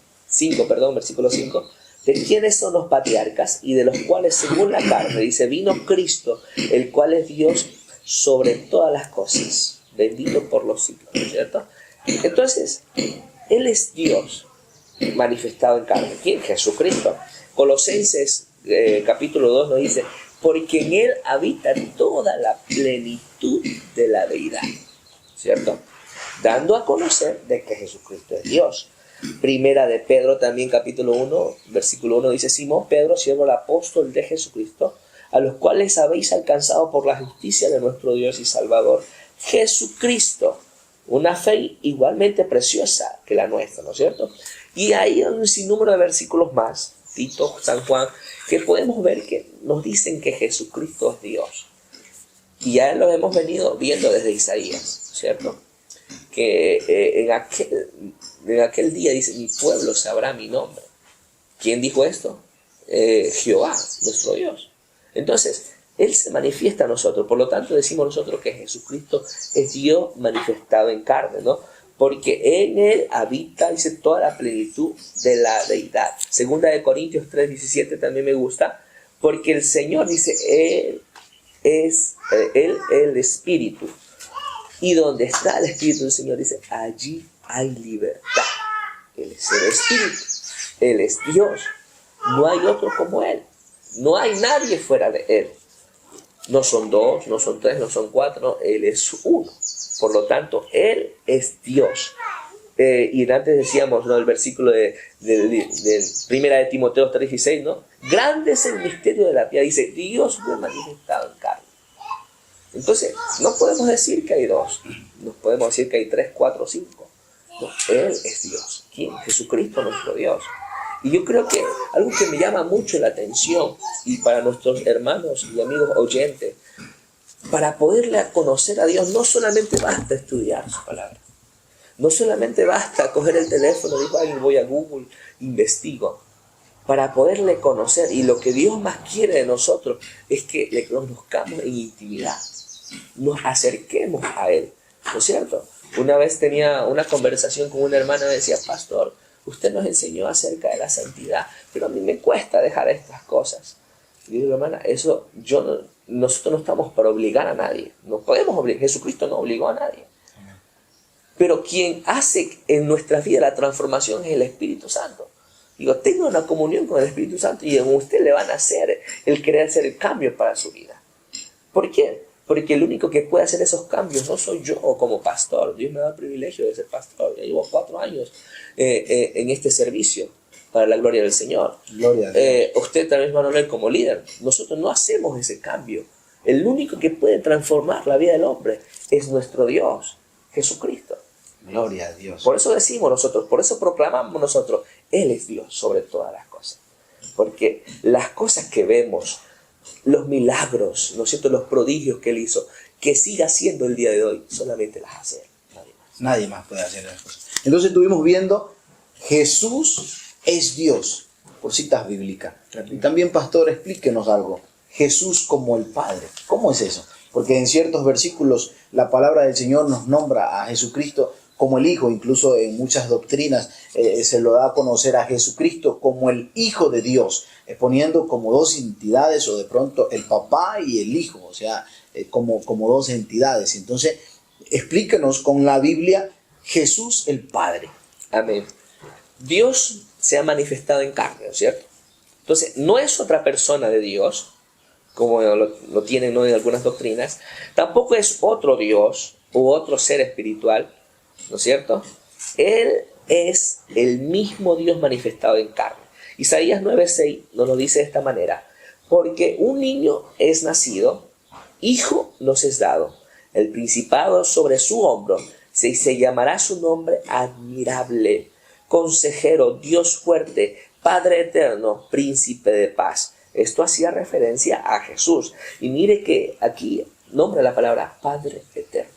Versículo 5, de quiénes son los patriarcas y de los cuales según la carne, dice, vino Cristo, el cual es Dios sobre todas las cosas, bendito por los siglos, ¿no es cierto? Entonces, Él es Dios manifestado en carne. ¿Quién? Jesucristo. Colosenses capítulo 2 nos dice, porque en Él habita toda la plenitud de la deidad, ¿cierto? Dando a conocer de que Jesucristo es Dios. Primera de Pedro también capítulo 1, versículo 1 dice, Simón Pedro, siervo del apóstol de Jesucristo, a los cuales habéis alcanzado por la justicia de nuestro Dios y Salvador, Jesucristo, una fe igualmente preciosa que la nuestra, ¿no es cierto? Y hay un sinnúmero de versículos más, Tito, San Juan, que podemos ver que nos dicen que Jesucristo es Dios. Y ya lo hemos venido viendo desde Isaías, ¿cierto? Que en aquel día dice, mi pueblo sabrá mi nombre. ¿Quién dijo esto? Jehová, nuestro Dios. Entonces, Él se manifiesta a nosotros. Por lo tanto, decimos nosotros que Jesucristo es Dios manifestado en carne, ¿no? Porque en Él habita, dice, toda la plenitud de la deidad. Segunda de Corintios 3:17 también me gusta, porque el Señor dice, Él es el Espíritu. Y donde está el Espíritu del Señor, dice, allí hay libertad. Él es el Espíritu. Él es Dios. No hay otro como Él. No hay nadie fuera de Él. No son dos, no son tres, no son cuatro, no, Él es uno. Por lo tanto, Él es Dios. Y antes decíamos, ¿no?, el versículo de Primera de Timoteo 3:16, ¿no? Grande es el misterio de la piedad. Dice, Dios fue manifestado en carne. Entonces, no podemos decir que hay dos. No podemos decir que hay tres, cuatro, cinco. No, Él es Dios. ¿Quién? Jesucristo, nuestro Dios. Y yo creo que algo que me llama mucho la atención, y para nuestros hermanos y amigos oyentes, para poderle conocer a Dios, no solamente basta estudiar su palabra. No solamente basta coger el teléfono, digo, ay, voy a Google, investigo. Para poderle conocer, y lo que Dios más quiere de nosotros es que le conozcamos en intimidad, nos acerquemos a Él, ¿no es cierto? Una vez tenía una conversación con una hermana, me decía, pastor, usted nos enseñó acerca de la santidad, pero a mí me cuesta dejar estas cosas. Y digo, hermana, nosotros no estamos para obligar a nadie, no podemos obligar, Jesucristo no obligó a nadie. Pero quien hace en nuestras vidas la transformación es el Espíritu Santo. Digo, tenga una comunión con el Espíritu Santo y en usted le van a hacer el querer hacer el cambio para su vida. ¿Por qué? Porque el único que puede hacer esos cambios no soy yo como pastor. Dios me da el privilegio de ser pastor. Ya llevo 4 años en este servicio para la gloria del Señor. Gloria a Dios. Usted también, Manuel, como líder. Nosotros no hacemos ese cambio. El único que puede transformar la vida del hombre es nuestro Dios, Jesucristo. Gloria a Dios. Por eso decimos nosotros, por eso proclamamos nosotros, Él es Dios sobre todas las cosas. Porque las cosas que vemos, los milagros, ¿no es cierto?, los prodigios que Él hizo, que sigue haciendo el día de hoy, solamente las hace Él, nadie más. Nadie más puede hacer las cosas. Entonces estuvimos viendo, Jesús es Dios, por citas bíblicas. Y también, pastor, explíquenos algo. Jesús como el Padre. ¿Cómo es eso? Porque en ciertos versículos la palabra del Señor nos nombra a Jesucristo como el Hijo, incluso en muchas doctrinas se lo da a conocer a Jesucristo como el Hijo de Dios, poniendo como dos entidades, o de pronto el papá y el Hijo, o sea, como dos entidades. Entonces, explíquenos con la Biblia, Jesús el Padre. Amén. Dios se ha manifestado en carne, ¿no es cierto? Entonces, no es otra persona de Dios, como lo tienen, ¿no?, en algunas doctrinas. Tampoco es otro Dios u otro ser espiritual, ¿no es cierto? Él es el mismo Dios manifestado en carne. Isaías 9:6 nos lo dice de esta manera: porque un niño es nacido, hijo nos es dado, el principado sobre su hombro, se llamará su nombre admirable, consejero, Dios fuerte, Padre eterno, príncipe de paz. Esto hacía referencia a Jesús. Y mire que aquí nombra la palabra Padre eterno.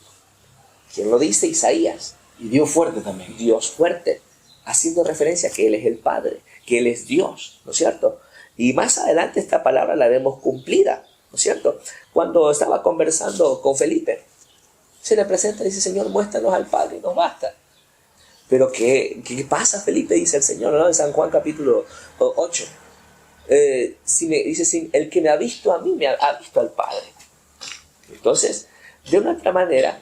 ¿Quién lo dice? Isaías. Y Dios fuerte también. Dios fuerte, haciendo referencia a que Él es el Padre, que Él es Dios, ¿no es cierto? Y más adelante esta palabra la vemos cumplida, ¿no es cierto? Cuando estaba conversando con Felipe, se le presenta y dice, Señor, muéstranos al Padre y nos basta. Pero ¿qué pasa, Felipe? Dice el Señor, ¿no?, en San Juan capítulo 8. Dice, el que me ha visto a mí, me ha visto al Padre. Entonces, de una otra manera,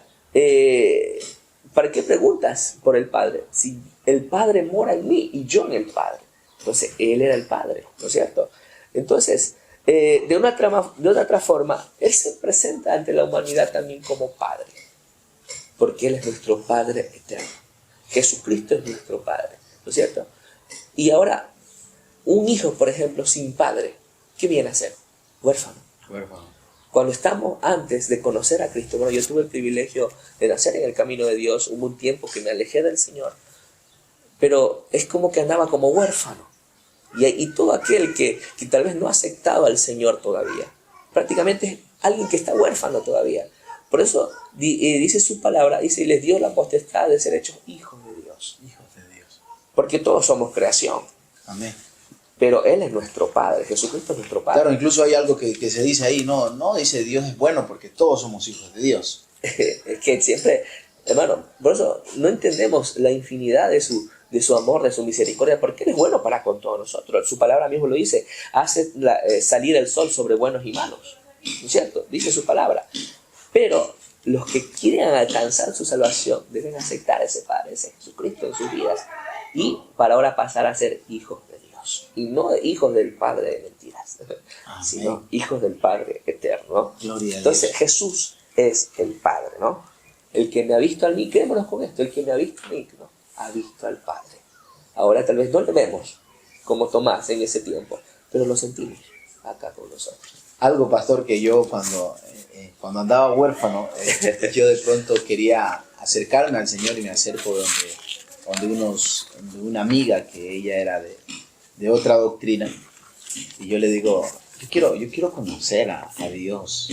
¿para qué preguntas por el Padre? Si el Padre mora en mí y yo en el Padre. Entonces, Él era el Padre, ¿no es cierto? Entonces, de una otra forma, Él se presenta ante la humanidad también como Padre. Porque Él es nuestro Padre eterno. Jesucristo es nuestro Padre, ¿no es cierto? Y ahora, un hijo, por ejemplo, sin padre, ¿qué viene a ser? Huérfano. Cuando estamos antes de conocer a Cristo, bueno, yo tuve el privilegio de nacer en el camino de Dios, hubo un tiempo que me alejé del Señor, pero es como que andaba como huérfano. Y todo aquel que tal vez no ha aceptado al Señor todavía, prácticamente es alguien que está huérfano todavía. Por eso dice su palabra, dice, y les dio la potestad de ser hechos hijos de Dios. Hijos de Dios. Porque todos somos creación. Amén. pero Él es nuestro Padre, Jesucristo es nuestro Padre. Claro, incluso hay algo que se dice ahí, no, dice Dios es bueno porque todos somos hijos de Dios. Es que siempre, hermano, por eso no entendemos la infinidad de su amor, de su misericordia, porque Él es bueno para con todos nosotros. Su palabra mismo lo dice, hace salir el sol sobre buenos y malos, ¿no es cierto? Dice su palabra. Pero los que quieren alcanzar su salvación deben aceptar a ese Padre, ese Jesucristo en sus vidas, y para ahora pasar a ser hijos de Dios, y no hijos del Padre de mentiras, sino hijos del Padre eterno. Gloria a Entonces Dios. Jesús es el Padre, ¿no? El que me ha visto a mí, quedémonos con esto, el que me ha visto a mí, ¿no? Ha visto al Padre. Ahora tal vez no le vemos como Tomás en ese tiempo, pero lo sentimos acá con nosotros. Algo, pastor, que yo cuando andaba huérfano, yo de pronto quería acercarme al Señor y me acerco donde una amiga que ella era de otra doctrina, y yo le digo, yo quiero conocer a Dios.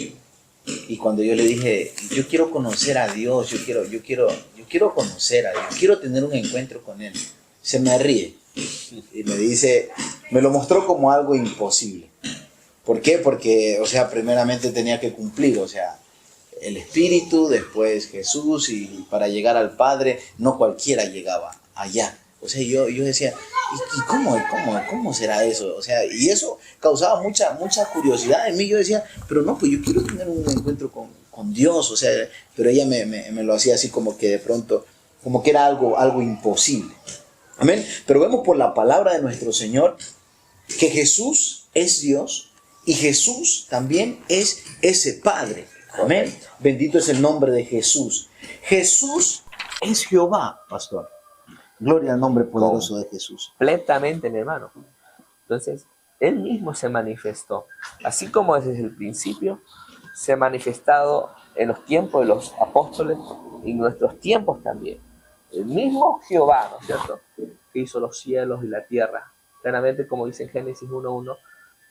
Y cuando yo le dije, yo quiero conocer a Dios, yo quiero conocer a Dios, quiero tener un encuentro con Él, se me ríe y me dice, me lo mostró como algo imposible. ¿Por qué? Porque, o sea, primeramente tenía que cumplir, o sea, el Espíritu, después Jesús, y para llegar al Padre, no cualquiera llegaba allá. O sea, yo decía, ¿y cómo será eso? O sea, y eso causaba mucha curiosidad en mí. Yo decía, pero no, pues yo quiero tener un encuentro con Dios, o sea, pero ella me lo hacía así como que de pronto, como que era algo imposible. Amén. Pero vemos por la palabra de nuestro Señor que Jesús es Dios y Jesús también es ese Padre. Amén. Bendito es el nombre de Jesús. Jesús es Jehová, pastor. Gloria al nombre poderoso de Jesús. Completamente, mi hermano. Entonces, Él mismo se manifestó. Así como desde el principio se ha manifestado en los tiempos de los apóstoles y en nuestros tiempos también. El mismo Jehová, ¿no es cierto?, que hizo los cielos y la tierra. Claramente, como dice en Génesis 1:1, ¿no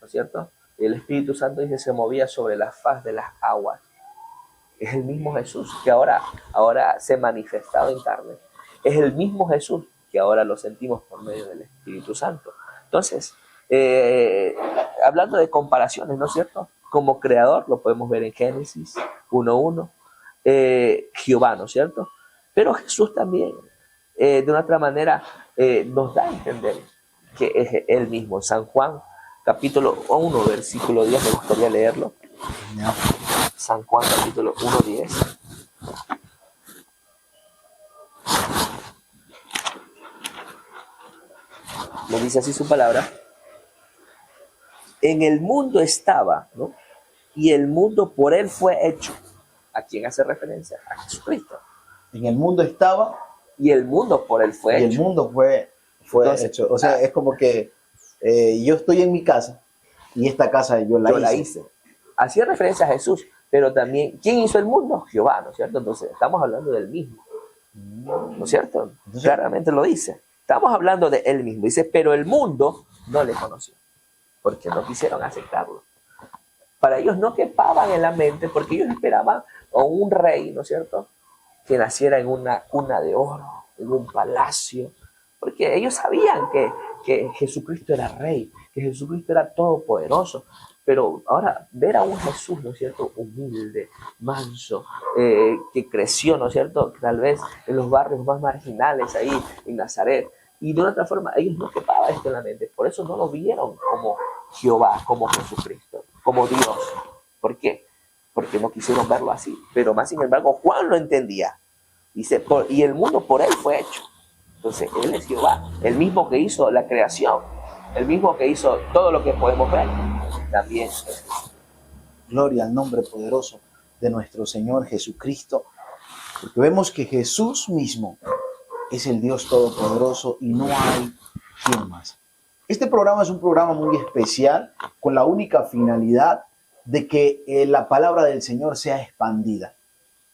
es cierto? El Espíritu Santo dice se movía sobre la faz de las aguas. Es el mismo Jesús que ahora se ha manifestado en carne. Es el mismo Jesús que ahora lo sentimos por medio del Espíritu Santo. Entonces, hablando de comparaciones, ¿no es cierto? Como creador, lo podemos ver en Génesis 1:1, Jehová, ¿no es cierto? Pero Jesús también, de una otra manera, nos da a entender que es Él mismo. San Juan, capítulo 1, versículo 10, me gustaría leerlo. No. San Juan, capítulo 1:10. Nos dice así su palabra. En el mundo estaba, ¿no? Y el mundo por Él fue hecho. ¿A quién hace referencia? A Jesucristo. En el mundo estaba Y el mundo por Él fue y hecho. el mundo fue Entonces, hecho. O sea, es como que yo estoy en mi casa y esta casa yo la hice. Hacía referencia a Jesús, pero también, ¿quién hizo el mundo? Jehová, ¿no es cierto? Entonces, estamos hablando del mismo, ¿no es cierto? Entonces, claramente lo dice. Estamos hablando de Él mismo. Dice, pero el mundo no le conoció, porque no quisieron aceptarlo. Para ellos no quepaban en la mente, porque ellos esperaban a un rey, ¿no es cierto?, que naciera en una cuna de oro, en un palacio, porque ellos sabían que Jesucristo era rey, que Jesucristo era todopoderoso. Pero ahora ver a un Jesús, ¿no es cierto?, humilde, manso, que creció, ¿no es cierto?, tal vez en los barrios más marginales ahí en Nazaret, y de una otra forma ellos no quepaban esto en la mente. Por eso no lo vieron como Jehová, como Jesucristo, como Dios. ¿Por qué? Porque no quisieron verlo así. Pero más sin embargo Juan lo entendía. Dice, y el mundo por Él fue hecho. Entonces Él es Jehová, el mismo que hizo la creación, el mismo que hizo todo lo que podemos ver, también es. Gloria al nombre poderoso de nuestro Señor Jesucristo, porque vemos que Jesús mismo es el Dios todopoderoso y no hay quien más. Este programa es un programa muy especial con la única finalidad de que la palabra del Señor sea expandida.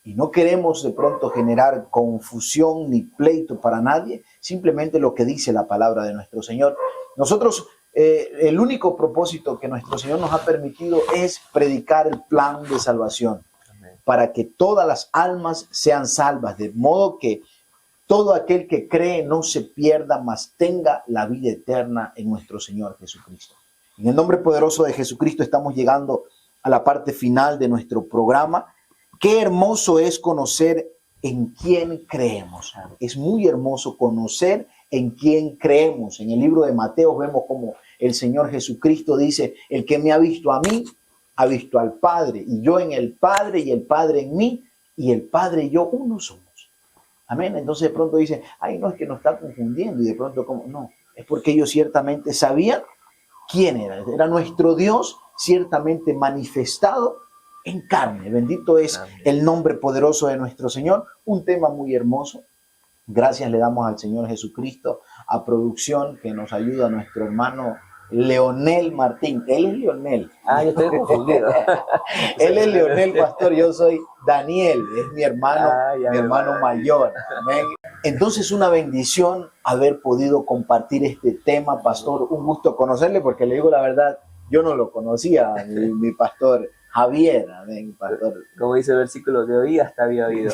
Y no queremos de pronto generar confusión ni pleito para nadie, simplemente lo que dice la palabra de nuestro Señor. Nosotros, el único propósito que nuestro Señor nos ha permitido es predicar el plan de salvación. Amén. Para que todas las almas sean salvas, de modo que todo aquel que cree no se pierda, mas tenga la vida eterna en nuestro Señor Jesucristo. En el nombre poderoso de Jesucristo estamos llegando a la parte final de nuestro programa. Qué hermoso es conocer en quién creemos. Es muy hermoso conocer en quién creemos. En el libro de Mateo vemos como el Señor Jesucristo dice, el que me ha visto a mí, ha visto al Padre, y yo en el Padre y el Padre en mí, y el Padre y yo uno somos. Amén. Entonces de pronto dice, ay, no, es que nos está confundiendo, y de pronto, ¿cómo? No, es porque ellos ciertamente sabían quién era. Era nuestro Dios ciertamente manifestado en carne. Bendito es el nombre poderoso de nuestro Señor. Un tema muy hermoso. Gracias le damos al Señor Jesucristo, a producción que nos ayuda, a nuestro hermano Leonel Martín. Él es Leonel. Yo estoy confundido. Él es Leonel, pastor. Yo soy Daniel. Es mi hermano mayor. Amén. Entonces, una bendición haber podido compartir este tema, pastor. Un gusto conocerle, porque le digo la verdad, yo no lo conocía, mi pastor Javier. Amén, pastor. Como dice el versículo, de oír hasta había oído.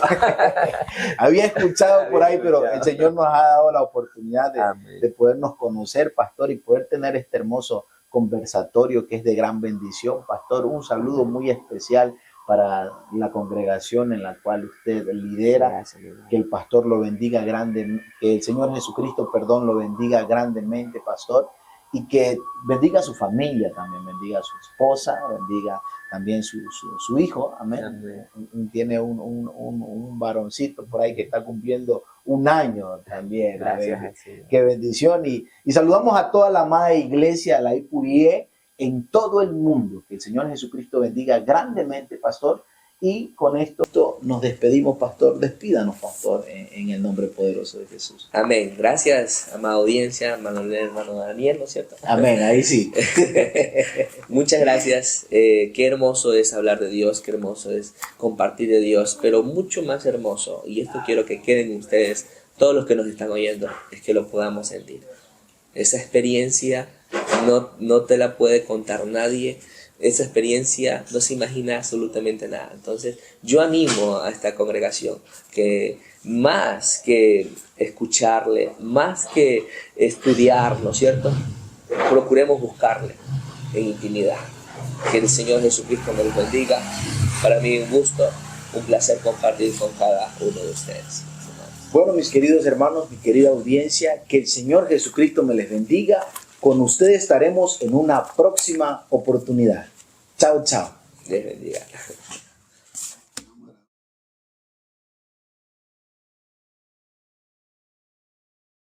Había escuchado por ahí, pero el Señor nos ha dado la oportunidad de podernos conocer, pastor, y poder tener este hermoso conversatorio que es de gran bendición. Pastor, un saludo muy especial para la congregación en la cual usted lidera. Gracias, que el pastor lo bendiga grandemente, que el Señor Jesucristo, lo bendiga grandemente, pastor, y que bendiga a su familia también, bendiga a su esposa, bendiga también su hijo, amén. Amén. Tiene un varoncito por ahí que está cumpliendo 1 año también. Gracias. Qué bendición. Y saludamos a toda la amada iglesia, la IPUIE, en todo el mundo. Que el Señor Jesucristo bendiga grandemente, pastor. Y con esto nos despedimos, pastor. Despídanos, pastor, en el nombre poderoso de Jesús. Amén. Gracias, amada audiencia, hermano Daniel, ¿no es cierto? Amén, ahí sí. Muchas gracias. Qué hermoso es hablar de Dios, qué hermoso es compartir de Dios, pero mucho más hermoso, y esto quiero que queden ustedes, todos los que nos están oyendo, es que lo podamos sentir. Esa experiencia no te la puede contar nadie. Esa experiencia no se imagina absolutamente nada. Entonces yo animo a esta congregación que más que escucharle, más que estudiar, ¿no es cierto?, procuremos buscarle en intimidad. Que el Señor Jesucristo me los bendiga. Para mí un gusto, un placer compartir con cada uno de ustedes. Bueno, mis queridos hermanos, mi querida audiencia, que el Señor Jesucristo me les bendiga. Con ustedes estaremos en una próxima oportunidad. Chao, chao. Les bendiga.